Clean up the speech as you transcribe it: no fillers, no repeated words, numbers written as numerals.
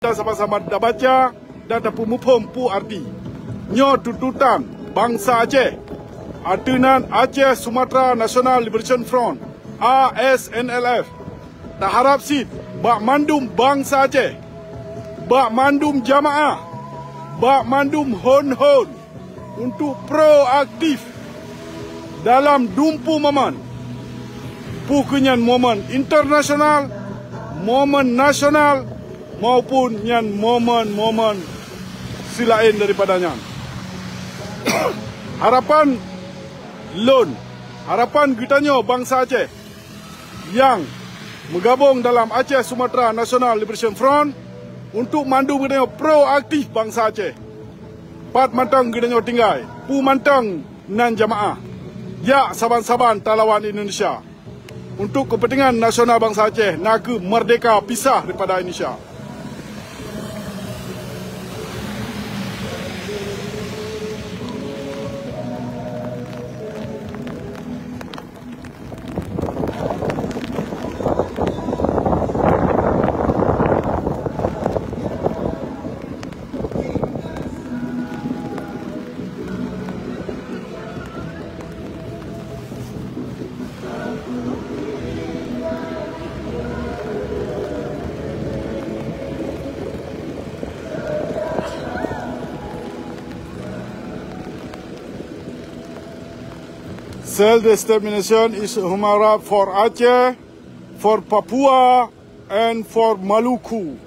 Dah sama-sama dah baca dan dah pemupum pu arti. Nyo tuntutan bangsa Aceh. Artinan Aceh Sumatera National Liberation Front ASNLF. Tak harap sit bak mandum bangsa Aceh. Bak mandum jamaah. Bak mandum hon-hon untuk proaktif dalam dumpu momen. Pukenyan momen internasional, momen nasional maupun yang momen-momen silain daripadanya. Harapan lon, harapan kitanya bangsa Aceh yang bergabung dalam Aceh Sumatera National Liberation Front untuk mandu kitanya proaktif bangsa Aceh. Pat mantang kitanya tinggal, pu mantang nan jamaah. Ya saban-saban talawan Indonesia. Untuk kepentingan nasional bangsa Aceh, naga merdeka pisah daripada Indonesia. Self-determination is human right for Aceh, for Papua, and for Maluku.